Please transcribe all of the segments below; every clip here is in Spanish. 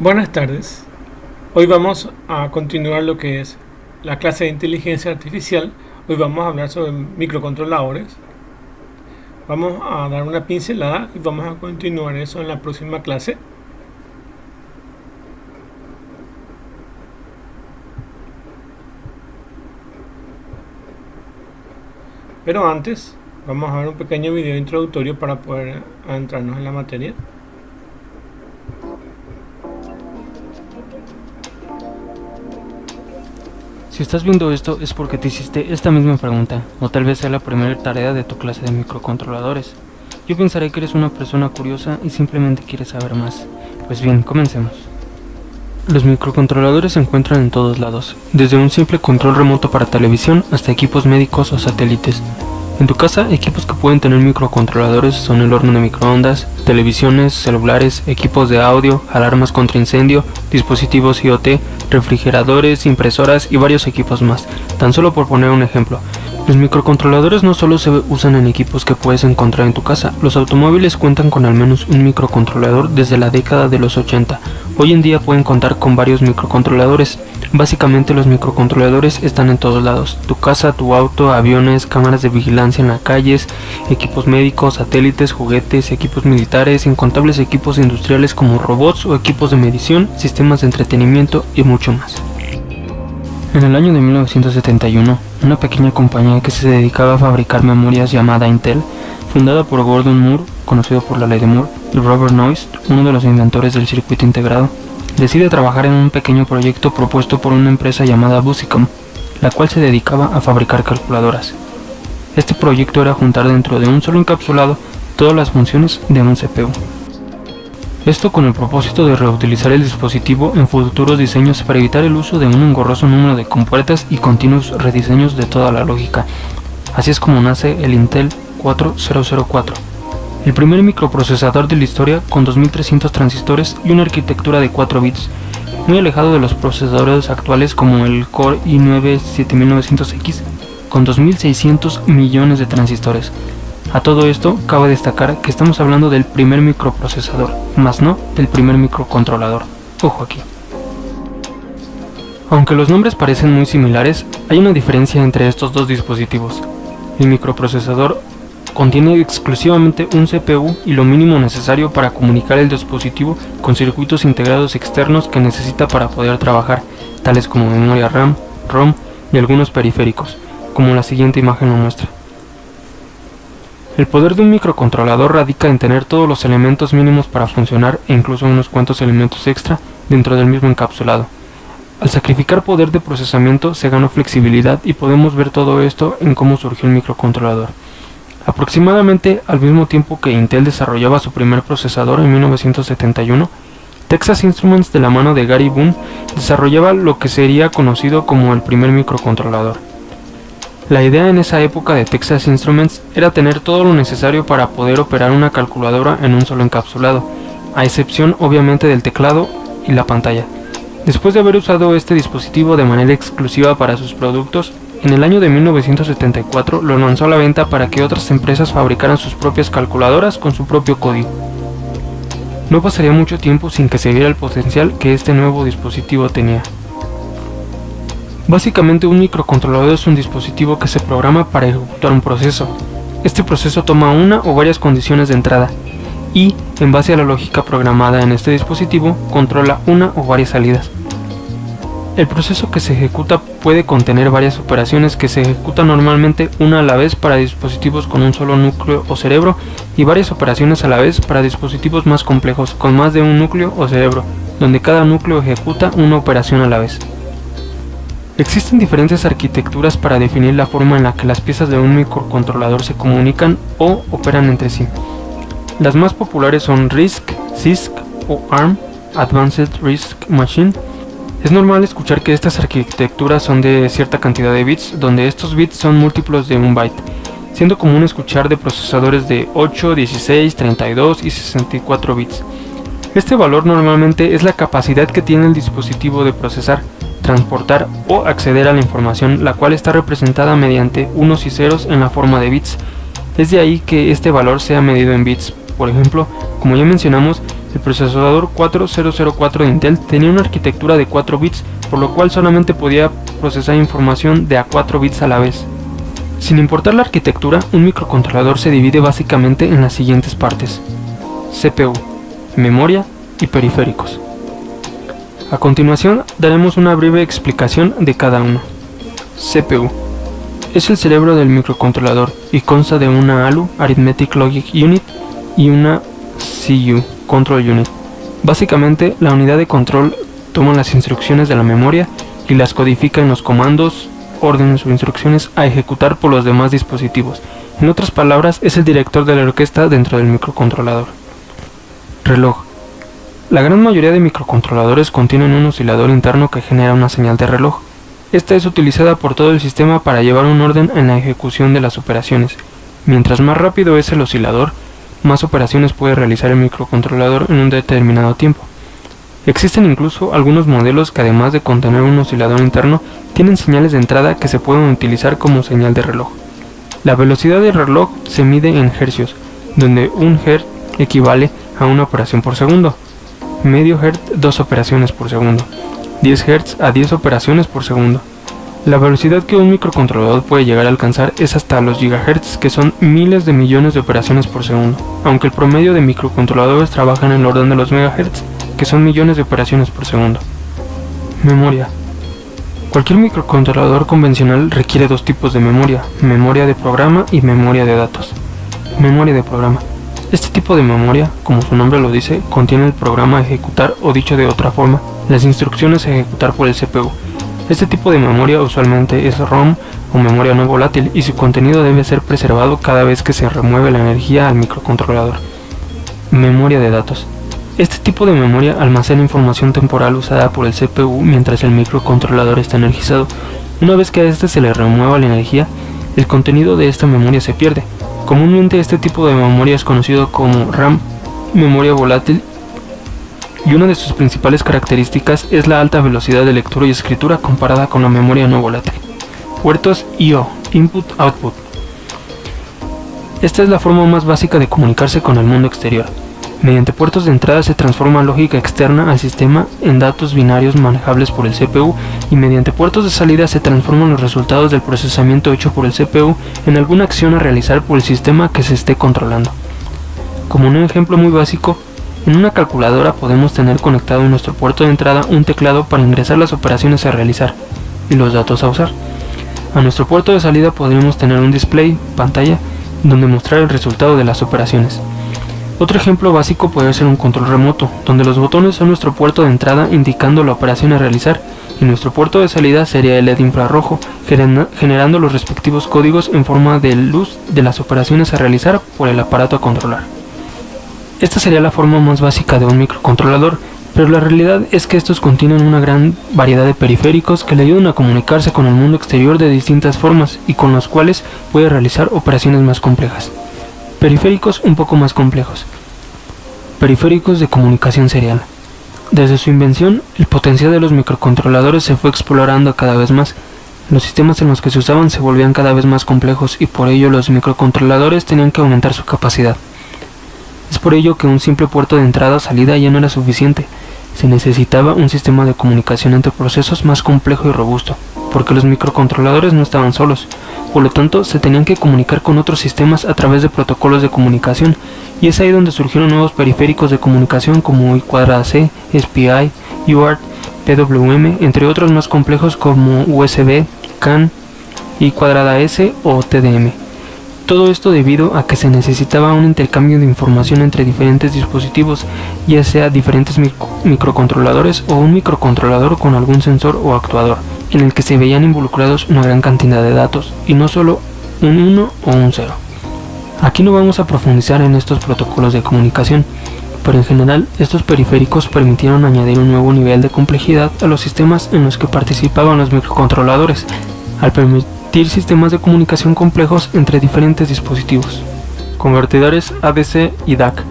Buenas tardes. Hoy vamos a continuar lo que es la clase de inteligencia artificial. Hoy vamos a hablar sobre microcontroladores. Vamos a dar una pincelada y vamos a continuar eso en la próxima clase. Pero antes, vamos a ver un pequeño video introductorio para poder adentrarnos en la materia. Si estás viendo esto es porque te hiciste esta misma pregunta, o tal vez sea la primera tarea de tu clase de microcontroladores. Yo pensaré que eres una persona curiosa y simplemente quieres saber más. Pues bien, comencemos. Los microcontroladores se encuentran en todos lados, desde un simple control remoto para televisión hasta equipos médicos o satélites. En tu casa, equipos que pueden tener microcontroladores son el horno de microondas, televisiones, celulares, equipos de audio, alarmas contra incendio, dispositivos IoT, refrigeradores, impresoras y varios equipos más, tan solo por poner un ejemplo. Los microcontroladores no solo se usan en equipos que puedes encontrar en tu casa, los automóviles cuentan con al menos un microcontrolador desde la década de los 80. Hoy en día pueden contar con varios microcontroladores. Básicamente los microcontroladores están en todos lados: tu casa, tu auto, aviones, cámaras de vigilancia en las calles, equipos médicos, satélites, juguetes, equipos militares, incontables equipos industriales como robots o equipos de medición, sistemas de entretenimiento y mucho más. En el año de 1971, una pequeña compañía que se dedicaba a fabricar memorias llamada Intel, fundada por Gordon Moore, conocido por la ley de Moore, y Robert Noyce, uno de los inventores del circuito integrado, decide trabajar en un pequeño proyecto propuesto por una empresa llamada Busicom, la cual se dedicaba a fabricar calculadoras. Este proyecto era juntar dentro de un solo encapsulado todas las funciones de un CPU. Esto con el propósito de reutilizar el dispositivo en futuros diseños para evitar el uso de un engorroso número de compuertas y continuos rediseños de toda la lógica. Así es como nace el Intel 4004, el primer microprocesador de la historia con 2300 transistores y una arquitectura de 4 bits, muy alejado de los procesadores actuales como el Core i9 7900X con 2600 millones de transistores. A todo esto, cabe destacar que estamos hablando del primer microprocesador, más no del primer microcontrolador. Ojo aquí. Aunque los nombres parecen muy similares, hay una diferencia entre estos dos dispositivos. El microprocesador contiene exclusivamente un CPU y lo mínimo necesario para comunicar el dispositivo con circuitos integrados externos que necesita para poder trabajar, tales como memoria RAM, ROM y algunos periféricos, como la siguiente imagen lo muestra. El poder de un microcontrolador radica en tener todos los elementos mínimos para funcionar e incluso unos cuantos elementos extra dentro del mismo encapsulado. Al sacrificar poder de procesamiento se ganó flexibilidad y podemos ver todo esto en cómo surgió el microcontrolador. Aproximadamente al mismo tiempo que Intel desarrollaba su primer procesador en 1971, Texas Instruments de la mano de Gary Boone desarrollaba lo que sería conocido como el primer microcontrolador. La idea en esa época de Texas Instruments era tener todo lo necesario para poder operar una calculadora en un solo encapsulado, a excepción obviamente del teclado y la pantalla. Después de haber usado este dispositivo de manera exclusiva para sus productos, en el año de 1974 lo lanzó a la venta para que otras empresas fabricaran sus propias calculadoras con su propio código. No pasaría mucho tiempo sin que se viera el potencial que este nuevo dispositivo tenía. Básicamente un microcontrolador es un dispositivo que se programa para ejecutar un proceso. Este proceso toma una o varias condiciones de entrada y, en base a la lógica programada en este dispositivo, controla una o varias salidas. El proceso que se ejecuta puede contener varias operaciones que se ejecutan normalmente una a la vez para dispositivos con un solo núcleo o cerebro y varias operaciones a la vez para dispositivos más complejos con más de un núcleo o cerebro, donde cada núcleo ejecuta una operación a la vez. Existen diferentes arquitecturas para definir la forma en la que las piezas de un microcontrolador se comunican o operan entre sí. Las más populares son RISC, CISC o ARM, Advanced RISC Machine. Es normal escuchar que estas arquitecturas son de cierta cantidad de bits, donde estos bits son múltiplos de un byte, siendo común escuchar de procesadores de 8, 16, 32 y 64 bits. Este valor normalmente es la capacidad que tiene el dispositivo de procesar, transportar o acceder a la información, la cual está representada mediante unos y ceros en la forma de bits. Es de ahí que este valor sea medido en bits. Por ejemplo, como ya mencionamos, El procesador 4004 de Intel tenía una arquitectura de 4 bits, por lo cual solamente podía procesar información de a 4 bits a la vez. Sin importar la arquitectura, un microcontrolador se divide básicamente en las siguientes partes: CPU, memoria y periféricos. A continuación daremos una breve explicación de cada uno. CPU es el cerebro del microcontrolador y consta de una ALU, Arithmetic Logic Unit, y una CU, Control Unit. Básicamente, la unidad de control toma las instrucciones de la memoria y las codifica en los comandos, órdenes o instrucciones a ejecutar por los demás dispositivos. En otras palabras, es el director de la orquesta dentro del microcontrolador. Reloj. La gran mayoría de microcontroladores contienen un oscilador interno que genera una señal de reloj. Esta es utilizada por todo el sistema para llevar un orden en la ejecución de las operaciones. Mientras más rápido es el oscilador, más operaciones puede realizar el microcontrolador en un determinado tiempo. Existen incluso algunos modelos que, además de contener un oscilador interno, tienen señales de entrada que se pueden utilizar como señal de reloj. La velocidad del reloj se mide en hercios, donde 1 Hz equivale a una operación por segundo, medio Hz 2 operaciones por segundo, 10 Hz a 10 operaciones por segundo. La velocidad que un microcontrolador puede llegar a alcanzar es hasta los gigahertz, que son miles de millones de operaciones por segundo, aunque el promedio de microcontroladores trabaja en el orden de los megahertz, que son millones de operaciones por segundo. Memoria. Cualquier microcontrolador convencional requiere dos tipos de memoria: memoria de programa y memoria de datos. Memoria de programa. Este tipo de memoria, como su nombre lo dice, contiene el programa a ejecutar, o dicho de otra forma, las instrucciones a ejecutar por el CPU. Este tipo de memoria usualmente es ROM o memoria no volátil, y su contenido debe ser preservado cada vez que se remueve la energía al microcontrolador. Memoria de datos. Este tipo de memoria almacena información temporal usada por el CPU mientras el microcontrolador está energizado. Una vez que a este se le remueva la energía, el contenido de esta memoria se pierde. Comúnmente este tipo de memoria es conocido como RAM, memoria volátil, y una de sus principales características es la alta velocidad de lectura y escritura comparada con la memoria no volátil. Puertos I/O, Input-Output. Esta es la forma más básica de comunicarse con el mundo exterior. Mediante puertos de entrada se transforma lógica externa al sistema en datos binarios manejables por el CPU, y mediante puertos de salida se transforman los resultados del procesamiento hecho por el CPU en alguna acción a realizar por el sistema que se esté controlando. Como un ejemplo muy básico, en una calculadora podemos tener conectado en nuestro puerto de entrada un teclado para ingresar las operaciones a realizar y los datos a usar. A nuestro puerto de salida podríamos tener un display, pantalla, donde mostrar el resultado de las operaciones. Otro ejemplo básico puede ser un control remoto, donde los botones son nuestro puerto de entrada indicando la operación a realizar, y nuestro puerto de salida sería el LED infrarrojo, generando los respectivos códigos en forma de luz de las operaciones a realizar por el aparato a controlar. Esta sería la forma más básica de un microcontrolador, pero la realidad es que estos contienen una gran variedad de periféricos que le ayudan a comunicarse con el mundo exterior de distintas formas y con los cuales puede realizar operaciones más complejas. Periféricos un poco más complejos. Periféricos de comunicación serial. Desde su invención, el potencial de los microcontroladores se fue explorando cada vez más. Los sistemas en los que se usaban se volvían cada vez más complejos, y por ello los microcontroladores tenían que aumentar su capacidad. Es por ello que un simple puerto de entrada o salida ya no era suficiente. Se necesitaba un sistema de comunicación entre procesos más complejo y robusto, porque los microcontroladores no estaban solos. Por lo tanto, se tenían que comunicar con otros sistemas a través de protocolos de comunicación, y es ahí donde surgieron nuevos periféricos de comunicación como I²C, SPI, UART, PWM, entre otros más complejos como USB, CAN, I²S o TDM. Todo esto debido a que se necesitaba un intercambio de información entre diferentes dispositivos, ya sea diferentes microcontroladores o un microcontrolador con algún sensor o actuador, en el que se veían involucrados una gran cantidad de datos, y no solo un 1 o un 0. Aquí no vamos a profundizar en estos protocolos de comunicación, pero en general estos periféricos permitieron añadir un nuevo nivel de complejidad a los sistemas en los que participaban los microcontroladores, al permitir sistemas de comunicación complejos entre diferentes dispositivos. Convertidores ADC y DAC.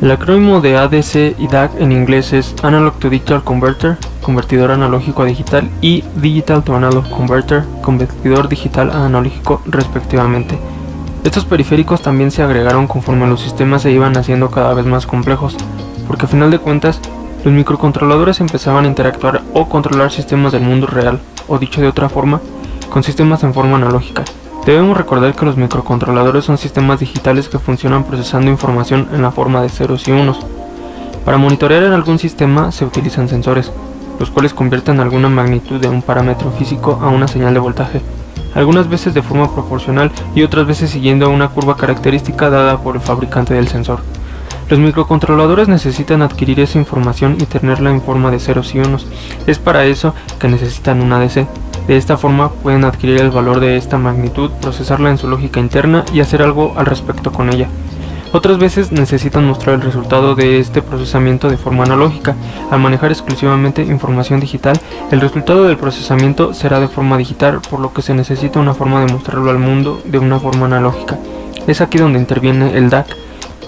El acrónimo de ADC y DAC en inglés es Analog to Digital Converter, convertidor analógico a digital, y Digital to Analog Converter, convertidor digital a analógico respectivamente. Estos periféricos también se agregaron conforme los sistemas se iban haciendo cada vez más complejos. porque a final de cuentas, los microcontroladores empezaban a interactuar o controlar sistemas del mundo real, o dicho de otra forma, con sistemas en forma analógica. Debemos recordar que los microcontroladores son sistemas digitales que funcionan procesando información en la forma de ceros y unos. Para monitorear en algún sistema se utilizan sensores, los cuales convierten alguna magnitud de un parámetro físico a una señal de voltaje, algunas veces de forma proporcional y otras veces siguiendo una curva característica dada por el fabricante del sensor. Los microcontroladores necesitan adquirir esa información y tenerla en forma de ceros y unos. Es para eso que necesitan una ADC. De esta forma pueden adquirir el valor de esta magnitud, procesarla en su lógica interna y hacer algo al respecto con ella. Otras veces necesitan mostrar el resultado de este procesamiento de forma analógica. Al manejar exclusivamente información digital, el resultado del procesamiento será de forma digital, por lo que se necesita una forma de mostrarlo al mundo de una forma analógica. Es aquí donde interviene el DAC.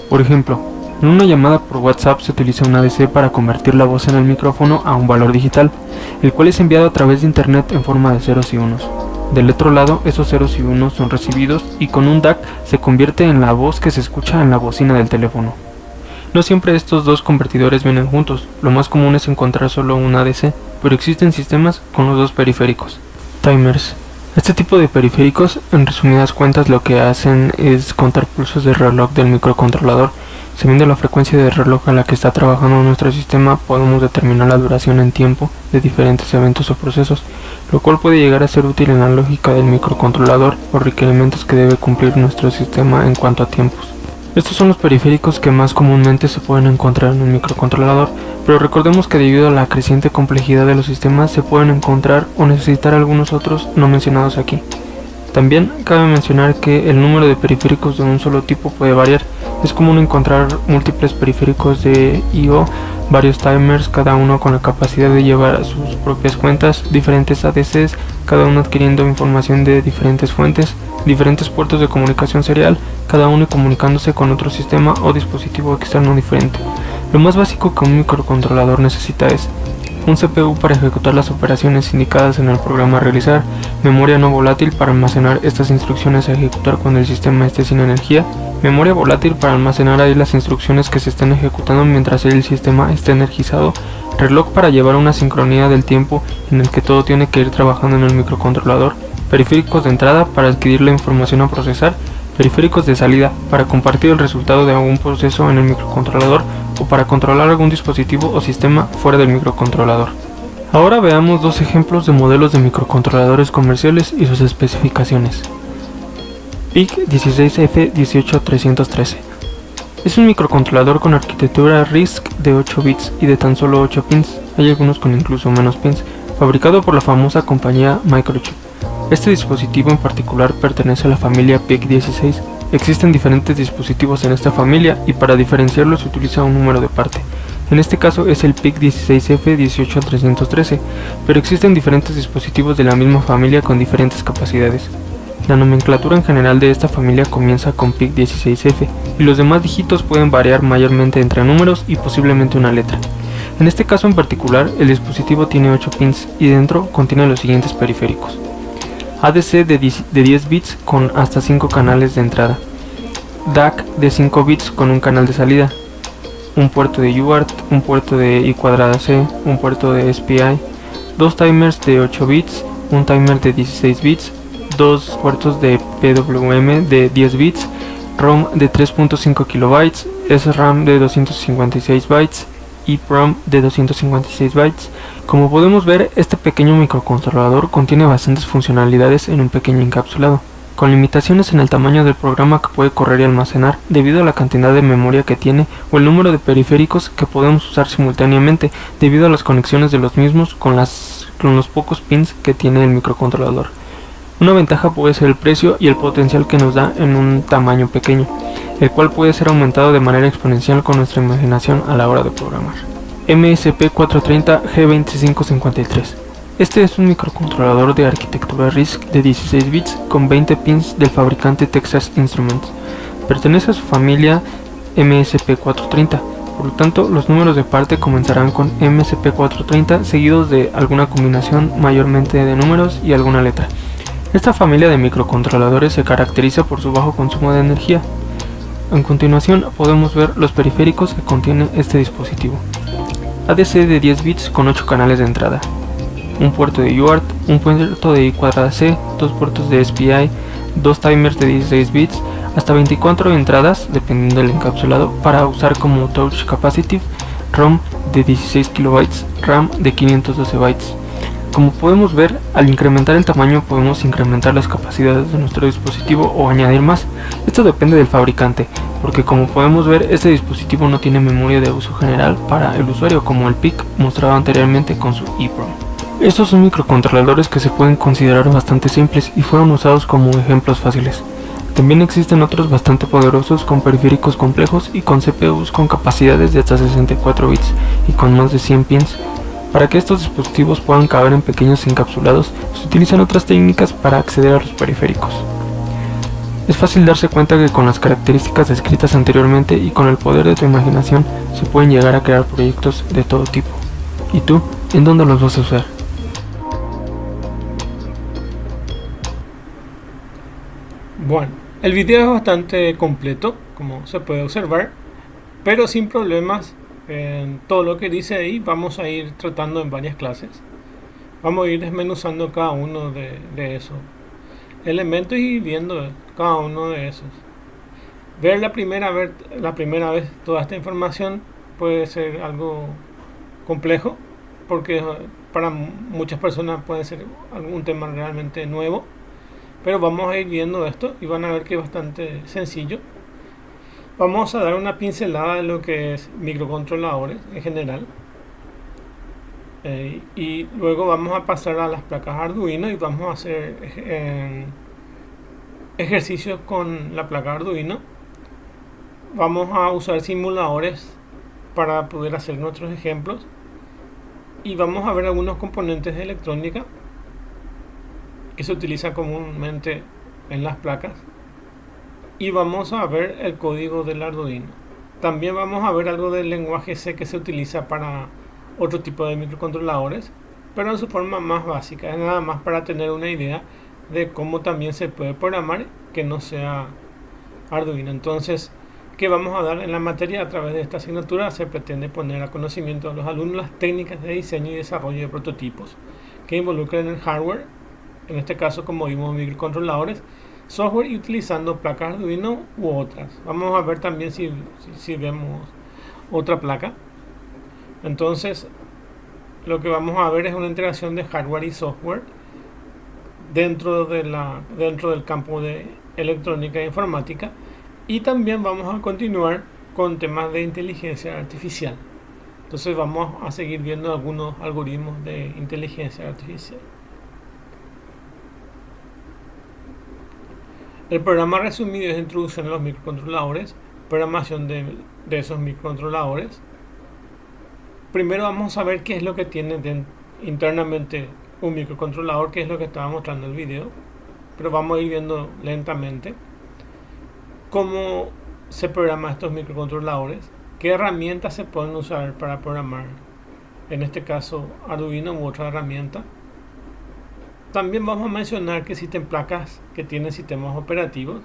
Por ejemplo, en una llamada por WhatsApp se utiliza una ADC para convertir la voz en el micrófono a un valor digital, el cual es enviado a través de internet en forma de ceros y unos. Del otro lado, esos ceros y unos son recibidos y con un DAC se convierte en la voz que se escucha en la bocina del teléfono. No siempre estos dos convertidores vienen juntos, lo más común es encontrar solo una ADC, pero existen sistemas con los dos periféricos. Timers. Este tipo de periféricos, en resumidas cuentas, lo que hacen es contar pulsos de reloj del microcontrolador. Dependiendo de la frecuencia de reloj a la que está trabajando nuestro sistema, podemos determinar la duración en tiempo de diferentes eventos o procesos, lo cual puede llegar a ser útil en la lógica del microcontrolador o requerimientos que debe cumplir nuestro sistema en cuanto a tiempos. Estos son los periféricos que más comúnmente se pueden encontrar en un microcontrolador, pero recordemos que debido a la creciente complejidad de los sistemas se pueden encontrar o necesitar algunos otros no mencionados aquí. También cabe mencionar que el número de periféricos de un solo tipo puede variar. Es común encontrar múltiples periféricos de I/O, varios timers, cada uno con la capacidad de llevar sus propias cuentas, diferentes ADCs, cada uno adquiriendo información de diferentes fuentes, diferentes puertos de comunicación serial, cada uno comunicándose con otro sistema o dispositivo externo diferente. Lo más básico que un microcontrolador necesita es un CPU para ejecutar las operaciones indicadas en el programa a realizar, memoria no volátil para almacenar estas instrucciones a ejecutar cuando el sistema esté sin energía, memoria volátil para almacenar ahí las instrucciones que se estén ejecutando mientras el sistema esté energizado, reloj para llevar una sincronía del tiempo en el que todo tiene que ir trabajando en el microcontrolador, periféricos de entrada para adquirir la información a procesar, periféricos de salida para compartir el resultado de algún proceso en el microcontrolador o para controlar algún dispositivo o sistema fuera del microcontrolador. Ahora veamos dos ejemplos de modelos de microcontroladores comerciales y sus especificaciones. PIC16F18313 es un microcontrolador con arquitectura RISC de 8 bits y de tan solo 8 pins, hay algunos con incluso menos pins, fabricado por la famosa compañía Microchip. Este dispositivo en particular pertenece a la familia PIC16. Existen diferentes dispositivos en esta familia y para diferenciarlos se utiliza un número de parte. En este caso es el PIC16F18313, pero existen diferentes dispositivos de la misma familia con diferentes capacidades. La nomenclatura en general de esta familia comienza con PIC16F y los demás dígitos pueden variar mayormente entre números y posiblemente una letra. En este caso en particular, el dispositivo tiene 8 pins y dentro contiene los siguientes periféricos: ADC de 10 bits con hasta 5 canales de entrada, DAC de 5 bits con un canal de salida, un puerto de UART, un puerto de I²C, un puerto de SPI, dos timers de 8 bits, un timer de 16 bits, dos puertos de PWM de 10 bits, ROM de 3.5 kilobytes, SRAM de 256 bytes, EEPROM de 256 bytes. Como podemos ver, este pequeño microcontrolador contiene bastantes funcionalidades en un pequeño encapsulado, con limitaciones en el tamaño del programa que puede correr y almacenar debido a la cantidad de memoria que tiene o el número de periféricos que podemos usar simultáneamente debido a las conexiones de los mismos con los pocos pins que tiene el microcontrolador. Una ventaja puede ser el precio y el potencial que nos da en un tamaño pequeño, el cual puede ser aumentado de manera exponencial con nuestra imaginación a la hora de programar. MSP430G2553. Este es un microcontrolador de arquitectura RISC de 16 bits con 20 pins del fabricante Texas Instruments. Pertenece a su familia MSP430, por lo tanto los números de parte comenzarán con MSP430 seguidos de alguna combinación mayormente de números y alguna letra. Esta familia de microcontroladores se caracteriza por su bajo consumo de energía. A continuación podemos ver los periféricos que contiene este dispositivo. ADC de 10 bits con 8 canales de entrada, un puerto de UART, un puerto de I4AC, dos puertos de SPI, dos timers de 16 bits, hasta 24 entradas, dependiendo del encapsulado, para usar como Touch Capacitive, ROM de 16 KB, RAM de 512 bytes. Como podemos ver, al incrementar el tamaño podemos incrementar las capacidades de nuestro dispositivo o añadir más. Esto depende del fabricante, porque como podemos ver, este dispositivo no tiene memoria de uso general para el usuario como el PIC mostrado anteriormente con su EEPROM. Estos son microcontroladores que se pueden considerar bastante simples y fueron usados como ejemplos fáciles. También existen otros bastante poderosos con periféricos complejos y con CPUs con capacidades de hasta 64 bits y con más de 100 pins. Para que estos dispositivos puedan caber en pequeños encapsulados, se utilizan otras técnicas para acceder a los periféricos. Es fácil darse cuenta que con las características descritas anteriormente y con el poder de tu imaginación se pueden llegar a crear proyectos de todo tipo. ¿Y tú? ¿En dónde los vas a usar? Bueno, el video es bastante completo, como se puede observar, pero sin problemas. En todo lo que dice ahí vamos a ir tratando en varias clases. Vamos a ir desmenuzando cada uno de esos elementos y viendo cada uno de esos. Ver la primera vez toda esta información puede ser algo complejo, porque para muchas personas puede ser algún tema realmente nuevo, pero vamos a ir viendo esto y van a ver que es bastante sencillo. Vamos a dar una pincelada de lo que es microcontroladores en general, y luego vamos a pasar a las placas Arduino y vamos a hacer ejercicios con la placa Arduino. Vamos a usar simuladores para poder hacer nuestros ejemplos y vamos a ver algunos componentes de electrónica que se utilizan comúnmente en las placas. Y vamos a ver el código del Arduino. También vamos a ver algo del lenguaje C que se utiliza para otro tipo de microcontroladores, pero en su forma más básica. Es nada más para tener una idea de cómo también se puede programar que no sea Arduino. Entonces, ¿qué vamos a dar en la materia? A través de esta asignatura se pretende poner a conocimiento de los alumnos las técnicas de diseño y desarrollo de prototipos que involucran el hardware, en este caso como vimos microcontroladores, software y utilizando placas Arduino u otras. Vamos a ver también si vemos otra placa. Entonces lo que vamos a ver es una integración de hardware y software dentro del campo de electrónica e informática, y también vamos a continuar con temas de inteligencia artificial. Entonces vamos a seguir viendo algunos algoritmos de inteligencia artificial. El programa resumido es introducción a los microcontroladores, programación de esos microcontroladores. Primero vamos a ver qué es lo que tiene internamente un microcontrolador, que es lo que estaba mostrando el video, pero vamos a ir viendo lentamente cómo se programa estos microcontroladores, qué herramientas se pueden usar para programar, en este caso Arduino u otra herramienta. También vamos a mencionar que existen placas que tienen sistemas operativos.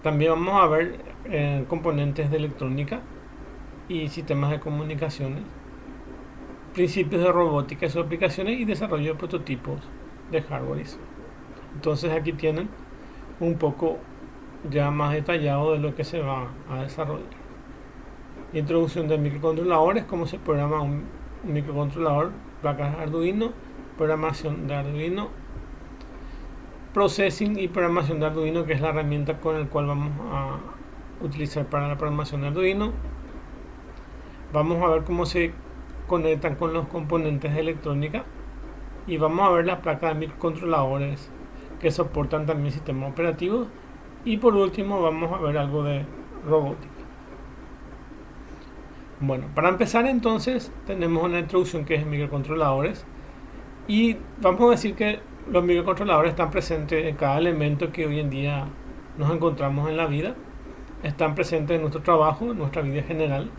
También vamos a ver componentes de electrónica y sistemas de comunicaciones, principios de robótica y sus aplicaciones, y desarrollo de prototipos de hardware. Entonces aquí tienen un poco ya más detallado de lo que se va a desarrollar. Introducción de microcontroladores, cómo se programa un microcontrolador, placas Arduino, programación de Arduino, processing y programación de Arduino, que es la herramienta con la cual vamos a utilizar para la programación de Arduino. Vamos a ver cómo se conectan con los componentes de electrónica y vamos a ver las placas de microcontroladores que soportan también sistemas operativos, y por último vamos a ver algo de robótica. Bueno, para empezar entonces tenemos una introducción que es microcontroladores, y vamos a decir que los microcontroladores están presentes en cada elemento que hoy en día nos encontramos en la vida. Están presentes en nuestro trabajo, en nuestra vida general.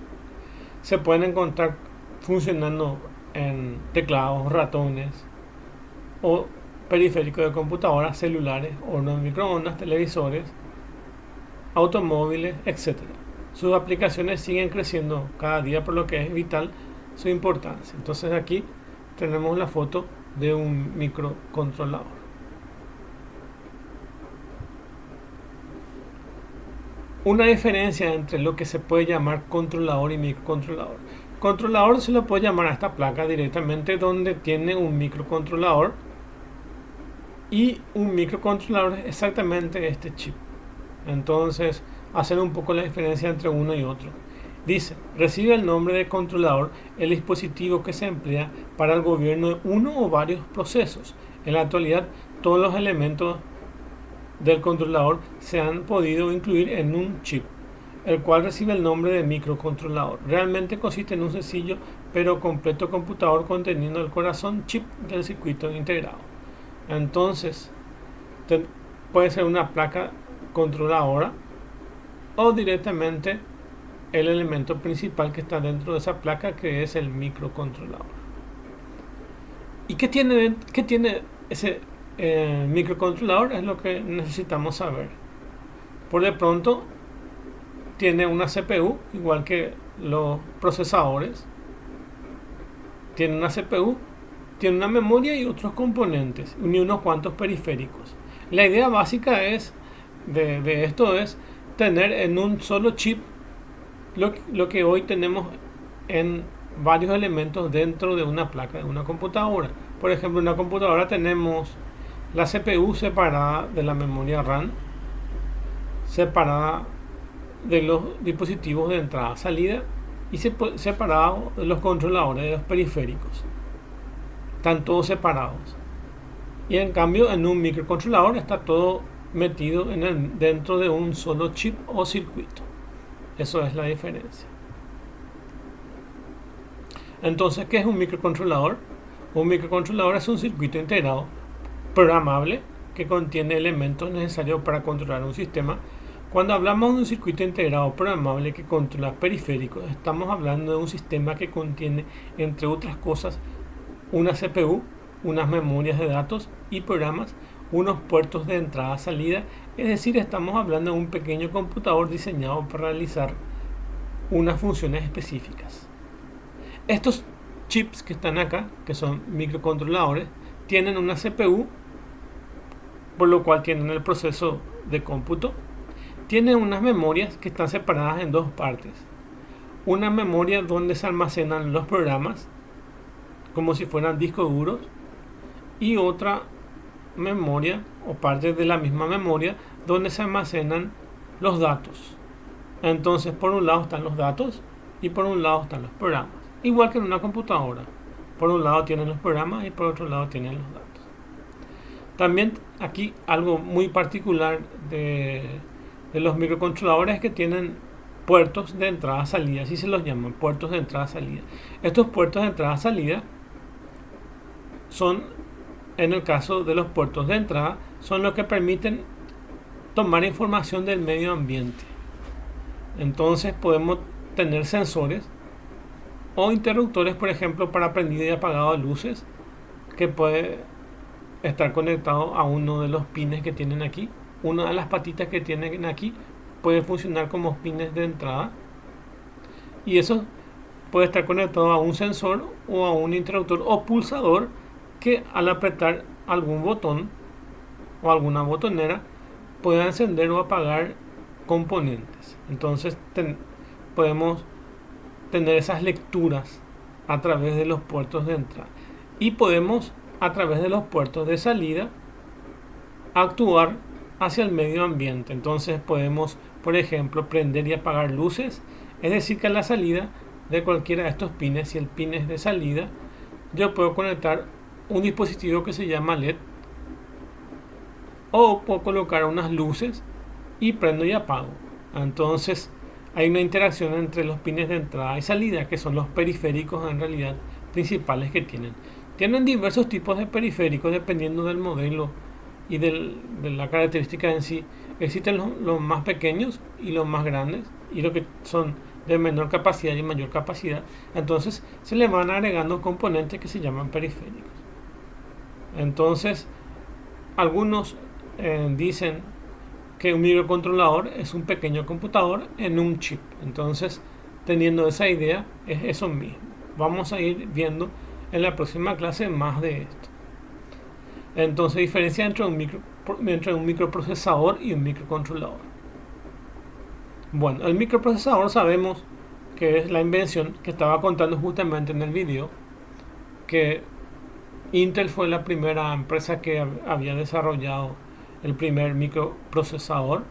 Se pueden encontrar funcionando en teclados, ratones o periféricos de computadoras, celulares, hornos de microondas, televisores, automóviles, etcétera. Sus aplicaciones siguen creciendo cada día, por lo que es vital su importancia. Entonces aquí tenemos la foto de un microcontrolador. Una diferencia entre lo que se puede llamar controlador y microcontrolador. Controlador se lo puede llamar a esta placa directamente, donde tiene un microcontrolador, y un microcontrolador es exactamente este chip. Entonces, hacer un poco la diferencia entre uno y otro. Dice, recibe el nombre de controlador el dispositivo que se emplea para el gobierno de uno o varios procesos. En la actualidad, todos los elementos del controlador se han podido incluir en un chip, el cual recibe el nombre de microcontrolador. Realmente consiste en un sencillo pero completo computador conteniendo el corazón chip del circuito integrado. Entonces, puede ser una placa controladora o directamente el elemento principal que está dentro de esa placa, que es el microcontrolador. ¿Y qué tiene ese microcontrolador? Es lo que necesitamos saber. Por de pronto tiene una CPU, igual que los procesadores. Tiene una CPU, tiene una memoria y otros componentes, y unos cuantos periféricos. La idea básica de esto es tener en un solo chip lo que hoy tenemos en varios elementos dentro de una placa de una computadora. Por ejemplo, en una computadora tenemos la CPU separada de la memoria RAM, separada de los dispositivos de entrada-salida y separado de los controladores de los periféricos. Están todos separados. Y en cambio, en un microcontrolador está todo metido dentro de un solo chip o circuito. Eso es la diferencia. Entonces, ¿qué es un microcontrolador? Un microcontrolador es un circuito integrado programable que contiene elementos necesarios para controlar un sistema. Cuando hablamos de un circuito integrado programable que controla periféricos, estamos hablando de un sistema que contiene, entre otras cosas, una CPU, unas memorias de datos y programas, unos puertos de entrada-salida. Es decir, estamos hablando de un pequeño computador diseñado para realizar unas funciones específicas. Estos chips que están acá, que son microcontroladores, tienen una CPU, por lo cual tienen el proceso de cómputo. Tienen unas memorias que están separadas en dos partes. Una memoria donde se almacenan los programas, como si fueran discos duros, y otra memoria o parte de la misma memoria donde se almacenan los datos. Entonces, por un lado están los datos y por un lado están los programas, igual que en una computadora. Por un lado tienen los programas y por otro lado tienen los datos. También aquí algo muy particular de los microcontroladores es que tienen puertos de entrada-salida, así se los llaman, puertos de entrada-salida. Estos puertos de entrada-salida son, en el caso de los puertos de entrada, son los que permiten tomar información del medio ambiente. Entonces podemos tener sensores o interruptores, por ejemplo, para prendido y apagado de luces, que puede estar conectado a uno de los pines que tienen aquí. Una de las patitas que tienen aquí puede funcionar como pines de entrada, y eso puede estar conectado a un sensor o a un interruptor o pulsador que, al apretar algún botón o alguna botonera, puede encender o apagar componentes. Entonces podemos tener esas lecturas a través de los puertos de entrada, y podemos, a través de los puertos de salida, actuar hacia el medio ambiente. Entonces podemos, por ejemplo, prender y apagar luces. Es decir, que a la salida de cualquiera de estos pines, si el pin es de salida, yo puedo conectar un dispositivo que se llama LED, o puedo colocar unas luces y prendo y apago. Entonces hay una interacción entre los pines de entrada y salida, que son los periféricos en realidad principales que tienen. Tienen diversos tipos de periféricos dependiendo del modelo y de la característica en sí. Existen los más pequeños y los más grandes, y los que son de menor capacidad y mayor capacidad. Entonces se le van agregando componentes que se llaman periféricos. Entonces algunos dicen que un microcontrolador es un pequeño computador en un chip. Entonces, teniendo esa idea, es eso mismo. Vamos a ir viendo en la próxima clase más de esto. Entonces, diferencia entre un microprocesador y un microcontrolador. Bueno, el microprocesador sabemos que es la invención que estaba contando justamente en el video, que Intel fue la primera empresa que había desarrollado el primer microprocesador,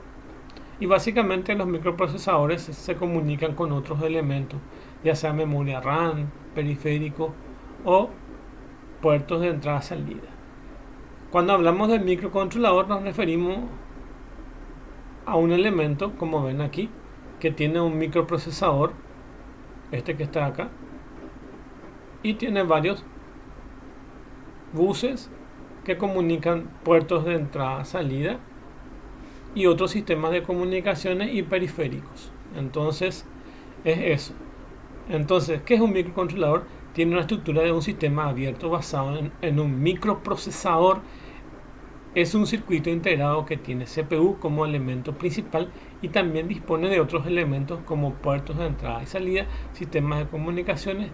y básicamente los microprocesadores se comunican con otros elementos, ya sea memoria RAM, periférico o puertos de entrada-salida. Cuando hablamos del microcontrolador nos referimos a un elemento, como ven aquí, que tiene un microprocesador, este que está acá, y tiene varios buses que comunican puertos de entrada-salida y otros sistemas de comunicaciones y periféricos. Entonces, es eso. Entonces, ¿qué es un microcontrolador? Tiene una estructura de un sistema abierto basado en un microprocesador. Es un circuito integrado que tiene CPU como elemento principal y también dispone de otros elementos como puertos de entrada y salida, sistemas de comunicaciones,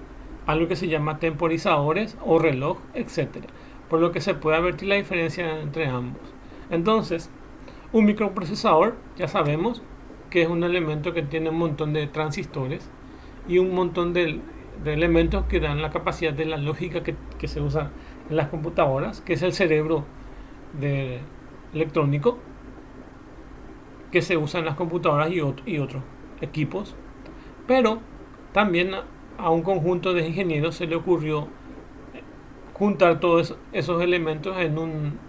algo que se llama temporizadores o reloj, etc. Por lo que se puede advertir la diferencia entre ambos. Entonces, un microprocesador ya sabemos que es un elemento que tiene un montón de transistores y un montón de elementos que dan la capacidad de la lógica que se usa en las computadoras, que es el cerebro electrónico que se usa en las computadoras y otros equipos. Pero también a un conjunto de ingenieros se le ocurrió juntar todos esos elementos en un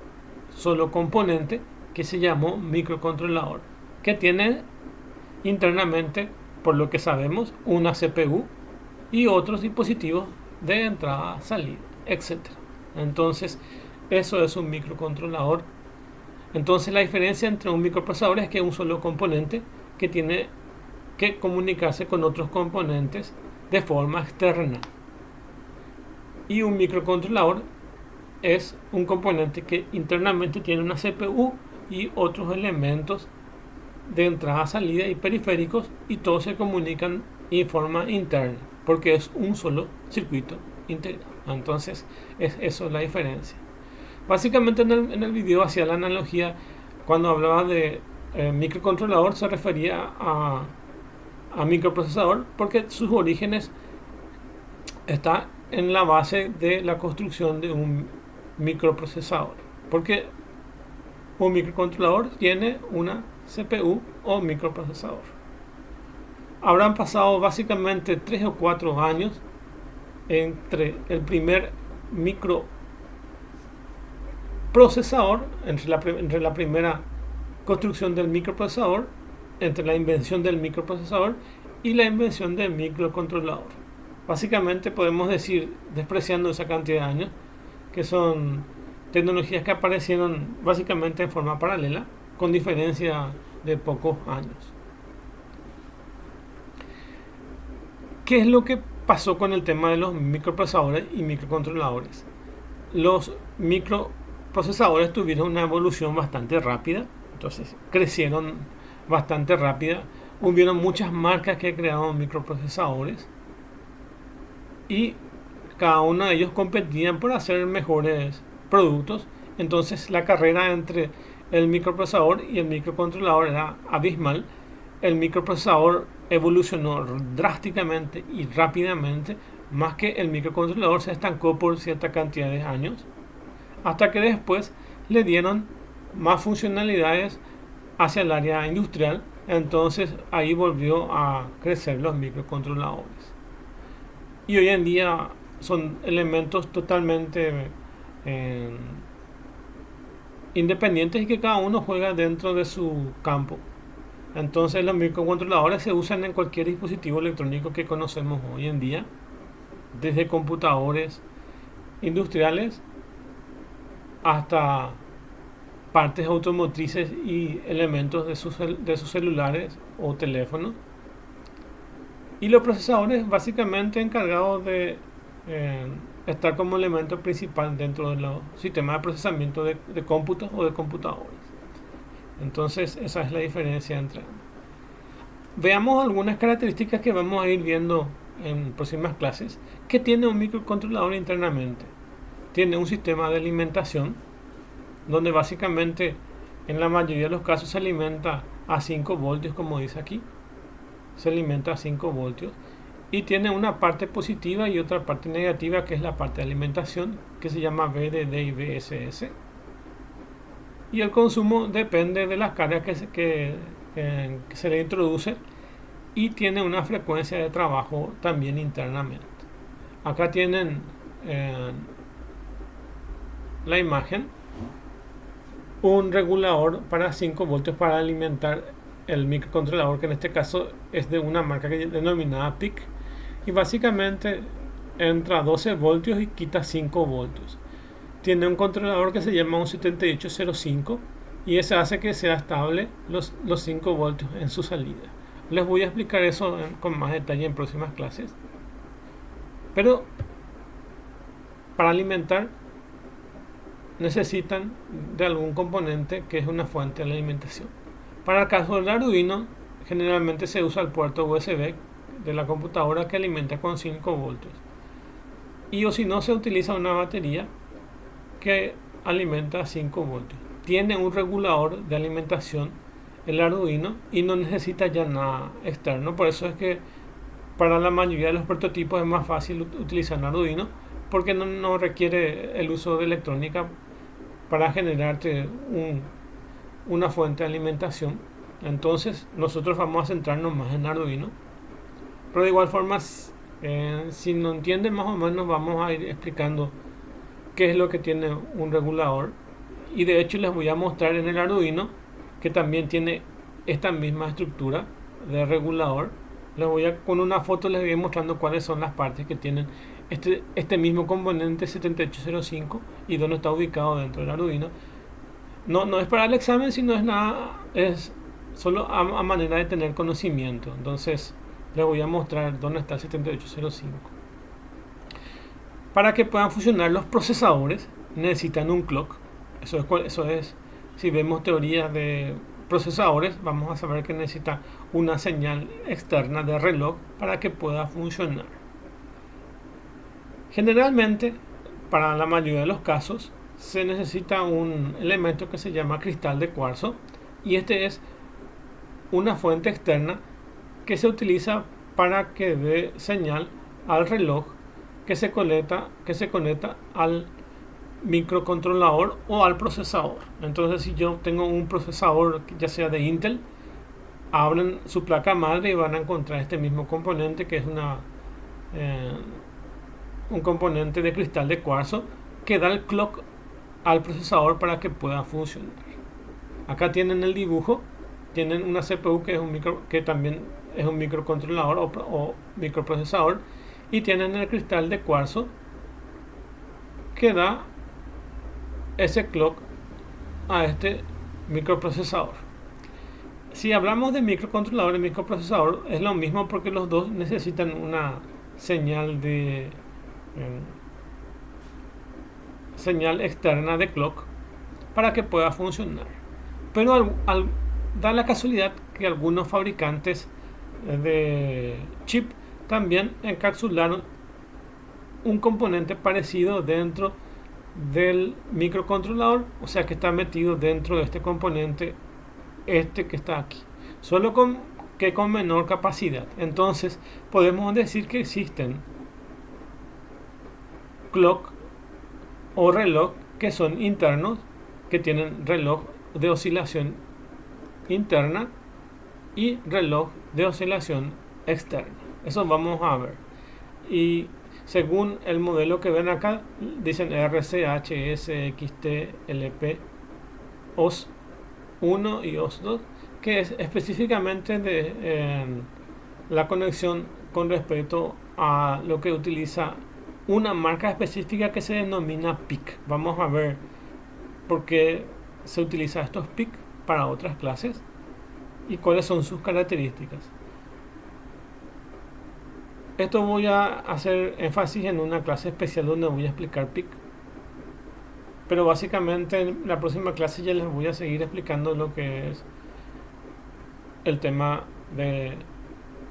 solo componente que se llamó microcontrolador, que tiene internamente, por lo que sabemos, una CPU y otros dispositivos de entrada, salida, etc. Entonces, eso es un microcontrolador. Entonces, la diferencia entre un microprocesador es que es un solo componente que tiene que comunicarse con otros componentes de forma externa. Y un microcontrolador es un componente que internamente tiene una CPU y otros elementos de entrada, salida y periféricos, y todos se comunican en forma interna porque es un solo circuito integrado. Entonces, es eso la diferencia. Básicamente en el video hacía la analogía, cuando hablaba de microcontrolador se refería a microprocesador porque sus orígenes está en la base de la construcción de un microprocesador, porque un microcontrolador tiene una CPU o microprocesador. Habrán pasado básicamente 3 o 4 años entre el primer microprocesador, entre la primera construcción del microprocesador, entre la invención del microprocesador y la invención del microcontrolador. Básicamente podemos decir, despreciando esa cantidad de años, que son tecnologías que aparecieron básicamente en forma paralela, con diferencia de pocos años. ¿Qué es lo que pasó con el tema de los microprocesadores y microcontroladores? Los microprocesadores tuvieron una evolución bastante rápida, entonces crecieron bastante rápida. Hubieron muchas marcas que crearon microprocesadores y cada uno de ellos competían por hacer mejores productos. Entonces la carrera entre el microprocesador y el microcontrolador era abismal. El microprocesador evolucionó drásticamente y rápidamente, más que el microcontrolador se estancó por cierta cantidad de años, hasta que después le dieron más funcionalidades hacia el área industrial. Entonces ahí volvió a crecer los microcontroladores. Y hoy en día son elementos totalmente independientes y que cada uno juega dentro de su campo. Entonces los microcontroladores se usan en cualquier dispositivo electrónico que conocemos hoy en día, desde computadores industriales hasta partes automotrices y elementos de sus celulares o teléfonos. Y los procesadores básicamente encargados de estar como elemento principal dentro de los sistemas de procesamiento de cómputos o de computadores. Entonces esa es la diferencia entre ambos. Veamos algunas características que vamos a ir viendo en próximas clases que tiene un microcontrolador internamente. Tiene un sistema de alimentación donde básicamente en la mayoría de los casos se alimenta a 5 voltios, como dice aquí. Se alimenta a 5 voltios y tiene una parte positiva y otra parte negativa, que es la parte de alimentación, que se llama VDD y VSS. Y el consumo depende de la carga que se le introduce, y tiene una frecuencia de trabajo también internamente. Acá tienen la imagen, un regulador para 5 voltios para alimentar el microcontrolador, que en este caso es de una marca que denominada PIC, y básicamente entra 12 voltios y quita 5 voltios. Tiene un controlador que se llama un 7805 y ese hace que sea estable los 5 voltios en su salida. Les voy a explicar eso con más detalle en próximas clases. Pero para alimentar necesitan de algún componente que es una fuente de alimentación. Para el caso del Arduino, generalmente se usa el puerto USB de la computadora, que alimenta con 5 voltios. Y o si no, se utiliza una batería que alimenta a 5 voltios. Tiene un regulador de alimentación el Arduino y no necesita ya nada externo. Por eso es que para la mayoría de los prototipos es más fácil utilizar Arduino, porque no requiere el uso de electrónica para generarte una fuente de alimentación. Entonces nosotros vamos a centrarnos más en Arduino, pero de igual forma, si no entienden más o menos, vamos a ir explicando qué es lo que tiene un regulador. Y de hecho les voy a mostrar en el Arduino que también tiene esta misma estructura de regulador. Con una foto les voy mostrando cuáles son las partes que tienen este mismo componente 7805 y dónde está ubicado dentro del Arduino. No es para el examen, sino es solo a manera de tener conocimiento. Entonces les voy a mostrar dónde está el 7805. Para que puedan funcionar los procesadores necesitan un clock. Eso es, si vemos teorías de procesadores, vamos a saber que necesita una señal externa de reloj para que pueda funcionar. Generalmente, para la mayoría de los casos, se necesita un elemento que se llama cristal de cuarzo, y este es una fuente externa que se utiliza para que dé señal al reloj que se conecta al microcontrolador o al procesador. Entonces, si yo tengo un procesador ya sea de Intel, abren su placa madre y van a encontrar este mismo componente, que es un componente de cristal de cuarzo que da el clock al procesador para que pueda funcionar. Acá tienen el dibujo, tienen una CPU que también es un microcontrolador o microprocesador, y tienen el cristal de cuarzo que da ese clock a este microprocesador. Si hablamos de microcontrolador y microprocesador, es lo mismo, porque los dos necesitan una señal señal externa de clock para que pueda funcionar. Pero da la casualidad que algunos fabricantes de chip también encapsularon un componente parecido dentro del microcontrolador, o sea que está metido dentro de este componente, que está aquí, solo con menor capacidad. Entonces podemos decir que existen clock o reloj que son internos, que tienen reloj de oscilación interna y reloj de oscilación externa. Eso vamos a ver. Y según el modelo que ven acá, dicen RC, HS, XT, LP, OS 1 y OS 2, que es específicamente de la conexión con respecto a lo que utiliza una marca específica que se denomina PIC. Vamos a ver por qué se utiliza estos PIC para otras clases y cuáles son sus características. Esto voy a hacer énfasis en una clase especial donde voy a explicar PIC. pero básicamente en la próxima clase ya les voy a seguir explicando lo que es el tema de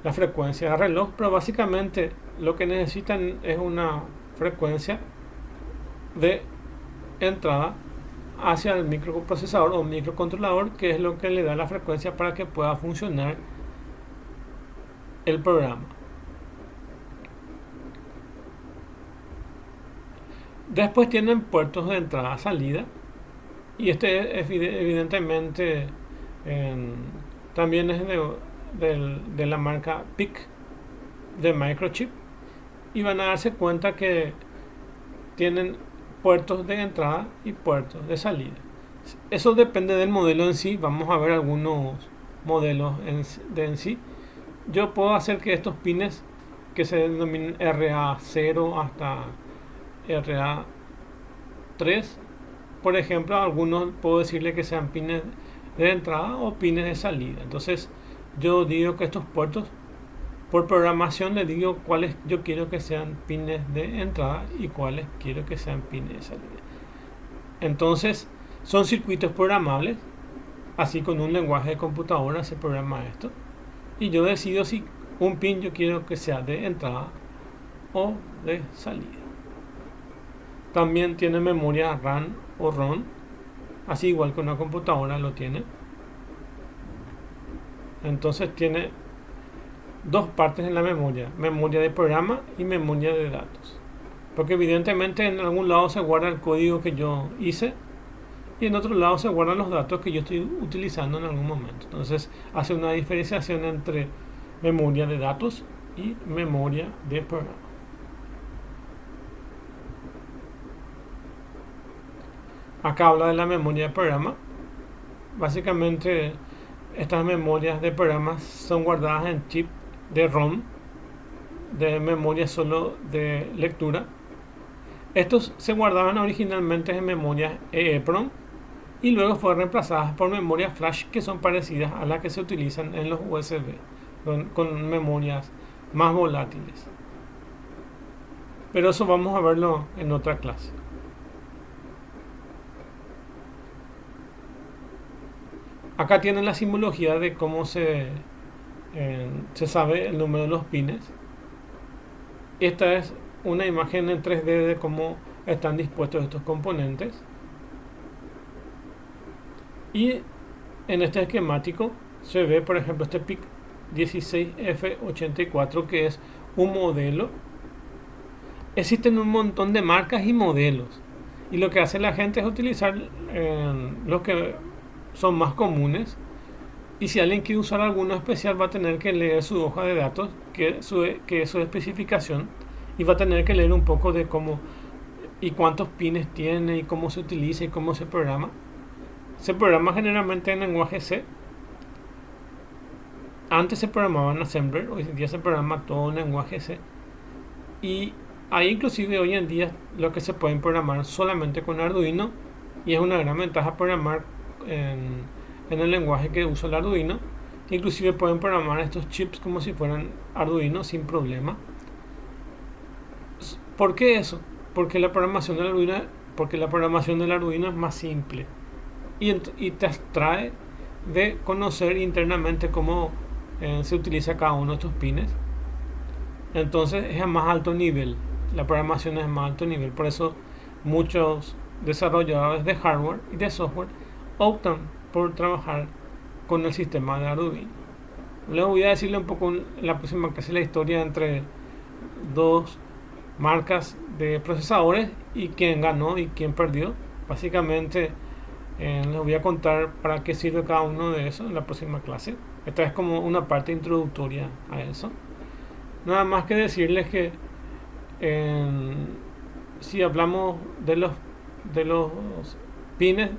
la frecuencia de reloj, pero básicamente lo que necesitan es una frecuencia de entrada hacia el microprocesador o microcontrolador, que es lo que le da la frecuencia para que pueda funcionar el programa. Después tienen puertos de entrada-salida, y este evidentemente también es de la marca PIC de Microchip, y van a darse cuenta que tienen puertos de entrada y puertos de salida. Eso depende del modelo en sí. Vamos a ver algunos modelos en sí. Yo puedo hacer que estos pines, que se denominen RA0 hasta RA3, por ejemplo, algunos puedo decirle que sean pines de entrada o pines de salida. Entonces yo digo que estos puertos, por programación, le digo cuáles yo quiero que sean pines de entrada y cuáles quiero que sean pines de salida. Entonces son circuitos programables. Así, con un lenguaje de computadora se programa esto, y yo decido si un pin yo quiero que sea de entrada o de salida. También tiene memoria RAM o ROM, así igual que una computadora lo tiene. Entonces tiene dos partes en la memoria: memoria de programa y memoria de datos, porque evidentemente en algún lado se guarda el código que yo hice y en otro lado se guardan los datos que yo estoy utilizando en algún momento. Entonces hace una diferenciación entre memoria de datos y memoria de programa. Acá habla de la memoria de programa. Básicamente estas memorias de programa son guardadas en chip de ROM, de memoria solo de lectura. Estos se guardaban originalmente en memorias EEPROM y luego fueron reemplazadas por memorias flash, que son parecidas a las que se utilizan en los USB, con memorias más volátiles. Pero eso vamos a verlo en otra clase. Acá tienen la simbología de cómo se sabe el número de los pines. Esta es una imagen en 3D de cómo están dispuestos estos componentes. Y en este esquemático se ve, por ejemplo, este PIC 16F84, que es un modelo. Existen un montón de marcas y modelos, y lo que hace la gente es utilizar los que son más comunes, y si alguien quiere usar alguno especial va a tener que leer su hoja de datos, que es su especificación, y va a tener que leer un poco de cómo y cuántos pines tiene y cómo se utiliza y cómo se programa. Se programa generalmente en lenguaje C. Antes se programaba en Assembler, hoy en día se programa todo en lenguaje C, y hay inclusive hoy en día lo que se pueden programar solamente con Arduino, y es una gran ventaja programar en el lenguaje que usa el Arduino. Inclusive pueden programar estos chips como si fueran Arduino sin problema. ¿Por qué eso? Porque la programación del Arduino es más simple, y te abstrae de conocer internamente cómo se utiliza cada uno de estos pines. Entonces es a más alto nivel, la programación es a más alto nivel. Por eso muchos desarrolladores de hardware y de software optan por trabajar con el sistema de Arduino. Les voy a decirle un poco en la próxima clase la historia entre dos marcas de procesadores y quién ganó y quién perdió. Básicamente les voy a contar para qué sirve cada uno de esos en la próxima clase. Esta es como una parte introductoria a eso. Nada más que decirles que si hablamos de los pines,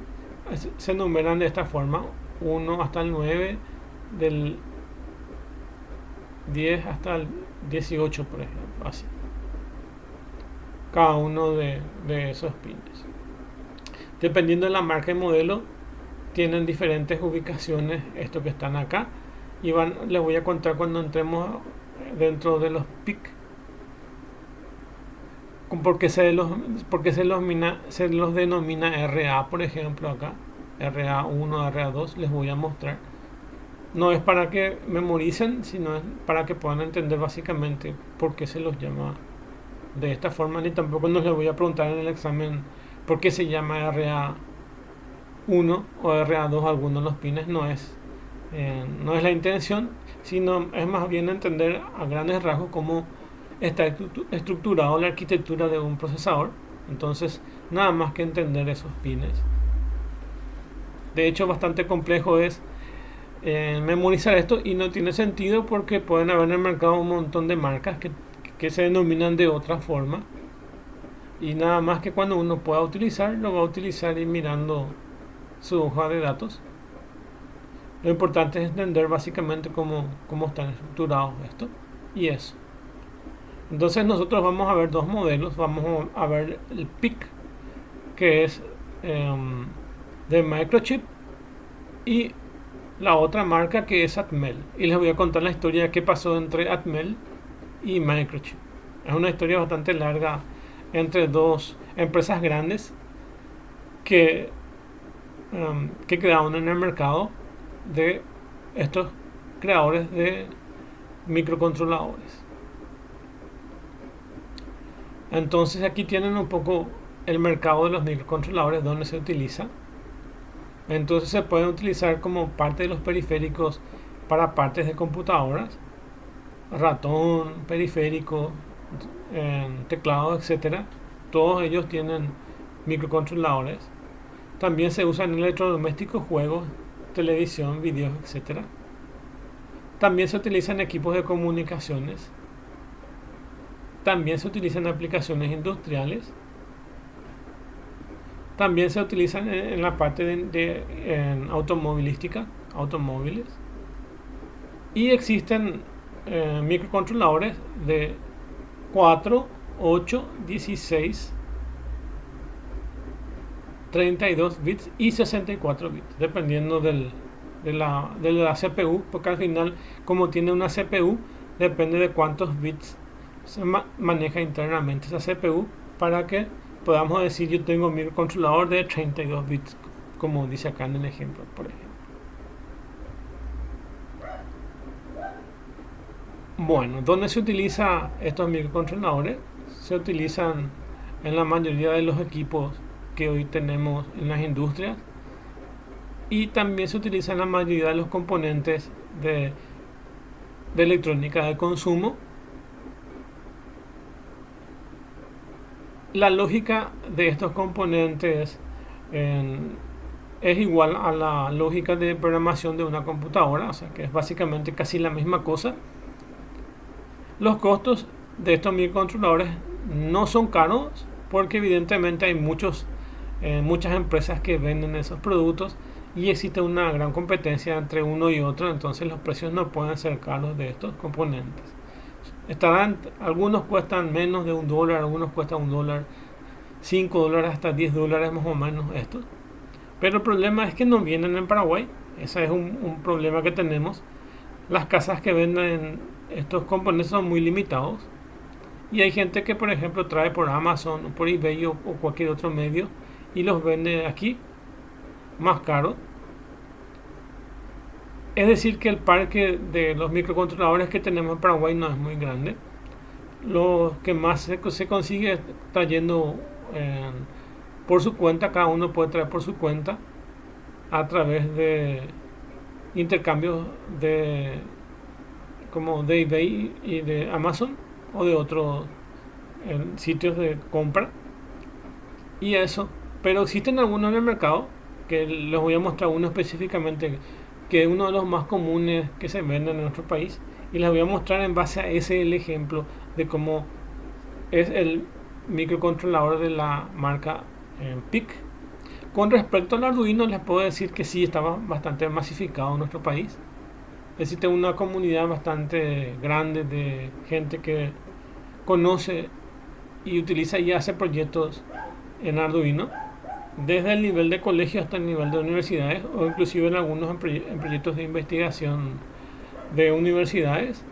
se enumeran de esta forma: 1 hasta el 9, del 10 hasta el 18, por ejemplo, así. Cada uno de esos pines, dependiendo de la marca y modelo, tienen diferentes ubicaciones. Estos que están acá, y les voy a contar cuando entremos dentro de los PIC. porque se los denomina RA, por ejemplo, acá, RA1, RA2, les voy a mostrar. No es para que memoricen, sino es para que puedan entender básicamente por qué se los llama de esta forma. Ni tampoco nos les voy a preguntar en el examen por qué se llama RA1 o RA2 algunos de los pines. No es la intención, sino es más bien entender a grandes rasgos cómo está estructurado la arquitectura de un procesador. Entonces, nada más que entender esos pines. De hecho, bastante complejo es memorizar esto, y no tiene sentido porque pueden haber en el mercado un montón de marcas que se denominan de otra forma, y nada más que cuando uno pueda utilizar, lo va a utilizar y mirando su hoja de datos. Lo importante es entender básicamente cómo están estructurados esto y eso. Entonces nosotros vamos a ver dos modelos. Vamos a ver el PIC, que es de Microchip, y la otra marca, que es Atmel. Y les voy a contar la historia de qué pasó entre Atmel y Microchip. Es una historia bastante larga entre dos empresas grandes que quedaron en el mercado de estos creadores de microcontroladores. Entonces aquí tienen un poco el mercado de los microcontroladores, donde se utiliza. Entonces se pueden utilizar como parte de los periféricos para partes de computadoras, ratón, periférico, teclado, etcétera. Todos ellos tienen microcontroladores. También se usan en electrodomésticos, juegos, televisión, videos, etcétera. También se utilizan equipos de comunicaciones. También se utilizan en aplicaciones industriales. También se utilizan en la parte de automovilística, automóviles. Y existen microcontroladores de 4, 8, 16, 32 bits y 64 bits, dependiendo de la CPU, porque al final, como tiene una CPU, depende de cuántos bits se maneja internamente esa CPU, para que podamos decir yo tengo mi controlador de 32 bits, como dice acá en el ejemplo, por ejemplo. Bueno, ¿dónde se utiliza estos microcontroladores? Se utilizan en la mayoría de los equipos que hoy tenemos en las industrias, y también se utiliza en la mayoría de los componentes de electrónica de consumo. La lógica de estos componentes es igual a la lógica de programación de una computadora, o sea que es básicamente casi la misma cosa. Los costos de estos microcontroladores no son caros, porque evidentemente hay muchas empresas que venden esos productos y existe una gran competencia entre uno y otro. Entonces los precios no pueden ser caros de estos componentes. Algunos cuestan menos de $1, algunos cuestan $1, $5, hasta $10 más o menos estos. Pero el problema es que no vienen en Paraguay. Ese es un problema que tenemos. Las casas que venden estos componentes son muy limitados, y hay gente que, por ejemplo, trae por Amazon o por eBay o cualquier otro medio y los vende aquí más caro. Es decir, que el parque de los microcontroladores que tenemos en Paraguay no es muy grande. Lo que más se consigue trayendo por su cuenta. Cada uno puede traer por su cuenta a través de intercambios como de eBay y de Amazon, o de otros sitios de compra, y eso. Pero existen algunos en el mercado, que les voy a mostrar uno específicamente, que es uno de los más comunes que se venden en nuestro país, y les voy a mostrar en base a ese el ejemplo de cómo es el microcontrolador de la marca PIC. Con respecto al Arduino, les puedo decir que sí, estaba bastante masificado en nuestro país. Existe una comunidad bastante grande de gente que conoce y utiliza y hace proyectos en Arduino, desde el nivel de colegio hasta el nivel de universidades, o inclusive en algunos en proyectos de investigación de universidades,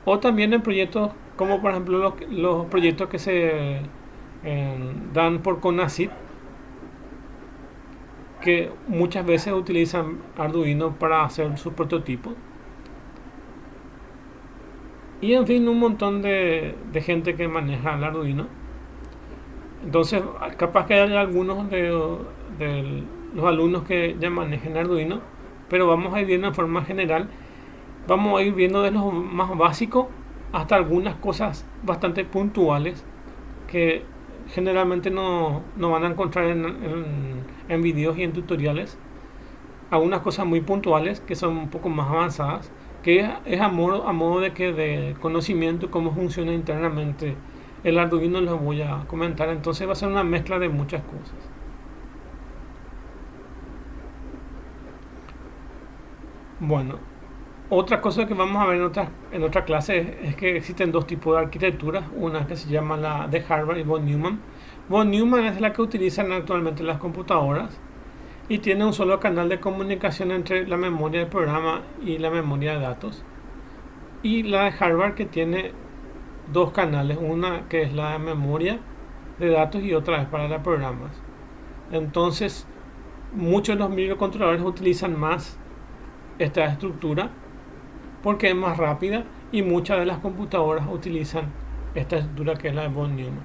o también en proyectos como por ejemplo los proyectos que se dan por CONACYT, que muchas veces utilizan Arduino para hacer sus prototipos. Y en fin, un montón de gente que maneja el Arduino. Entonces, capaz que haya algunos de los alumnos que ya manejen Arduino, pero vamos a ir viendo en forma general. Vamos a ir viendo de lo más básico hasta algunas cosas bastante puntuales que generalmente no van a encontrar en videos y en tutoriales. Algunas cosas muy puntuales que son un poco más avanzadas, que es a modo de conocimiento cómo funciona internamente el Arduino. Les voy a comentar. Entonces va a ser una mezcla de muchas cosas. Bueno, otra cosa que vamos a ver en otra clase es que existen dos tipos de arquitecturas. Una que se llama la de Harvard y von Neumann. Von Neumann es la que utilizan actualmente las computadoras y tiene un solo canal de comunicación entre la memoria del programa y la memoria de datos. Y la de Harvard, que tiene dos canales, una que es la de memoria de datos y otra es para los programas. Entonces, muchos de los microcontroladores utilizan más esta estructura porque es más rápida, y muchas de las computadoras utilizan esta estructura que es la de von Neumann.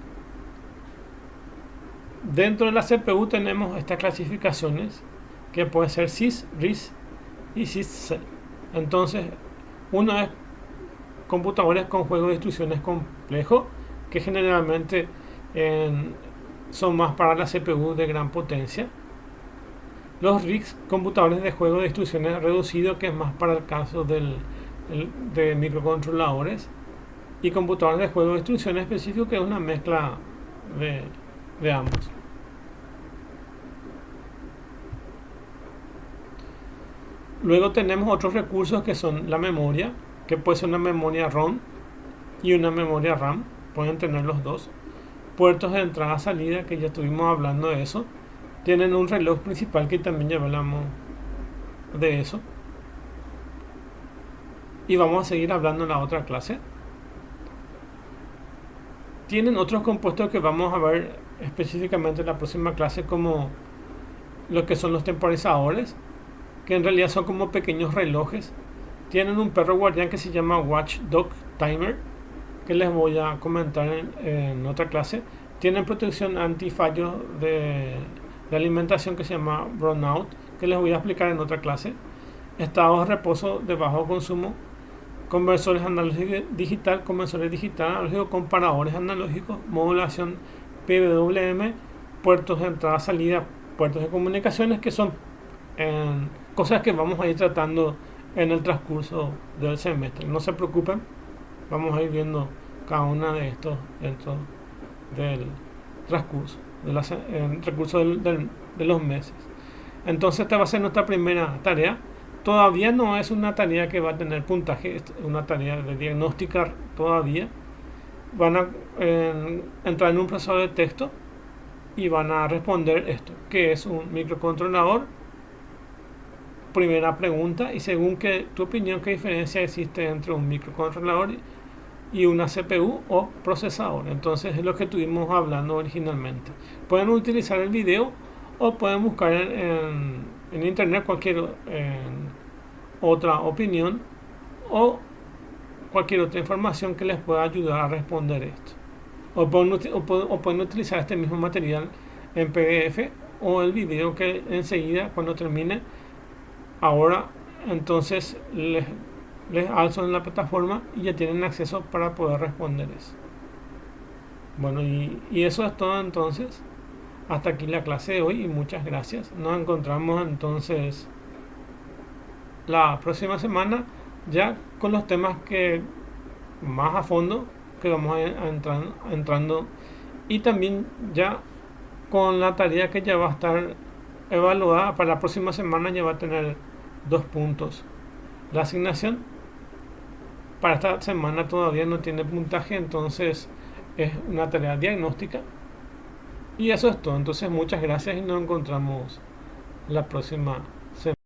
Dentro de la CPU tenemos estas clasificaciones que pueden ser sys, ris y sys. Entonces, uno es computadores con juegos de instrucciones complejos, que generalmente son más para la CPU de gran potencia. Los RISC, computadores de juego de instrucciones reducidos, que es más para el caso de microcontroladores. Y computadores de juego de instrucciones específicos, que es una mezcla de ambos. Luego tenemos otros recursos que son la memoria, que puede ser una memoria ROM y una memoria RAM. Pueden tener los dos. Puertos de entrada-salida, que ya estuvimos hablando de eso. Tienen un reloj principal, que también ya hablamos de eso. Y vamos a seguir hablando en la otra clase. Tienen otros compuestos que vamos a ver específicamente en la próxima clase, como lo que son los temporizadores, que en realidad son como pequeños relojes. Tienen un perro guardián que se llama Watchdog Timer, que les voy a comentar en otra clase. Tienen protección antifallo de alimentación, que se llama brownout, que les voy a explicar en otra clase. Estados de reposo de bajo consumo, conversores analógicos digital, conversores digital analógicos, comparadores analógicos, modulación PWM, puertos de entrada salida, puertos de comunicaciones, que son cosas que vamos a ir tratando en el transcurso del semestre. No se preocupen, vamos a ir viendo cada una de estos dentro del transcurso de los meses. Entonces esta va a ser nuestra primera tarea. Todavía no es una tarea que va a tener puntaje, es una tarea de diagnóstica todavía. Van a entrar en un procesador de texto y van a responder esto: ¿qué es un microcontrolador? Primera pregunta. Y según tu opinión, ¿qué diferencia existe entre un microcontrolador y una CPU o procesador? Entonces es lo que estuvimos hablando originalmente. Pueden utilizar el video o pueden buscar en internet cualquier otra opinión o cualquier otra información que les pueda ayudar a responder esto. O pueden utilizar este mismo material en PDF o el video, que enseguida, cuando termine ahora, entonces les alzo en la plataforma y ya tienen acceso para poder responder eso. Bueno, y eso es todo entonces. Hasta aquí la clase de hoy y muchas gracias. Nos encontramos entonces la próxima semana, ya con los temas que más a fondo que vamos a entrando, y también ya con la tarea que ya va a estar evaluada para la próxima semana. Ya va a tener 2 puntos. La asignación para esta semana todavía no tiene puntaje, entonces es una tarea diagnóstica. Y eso es todo. Entonces muchas gracias y nos encontramos la próxima semana.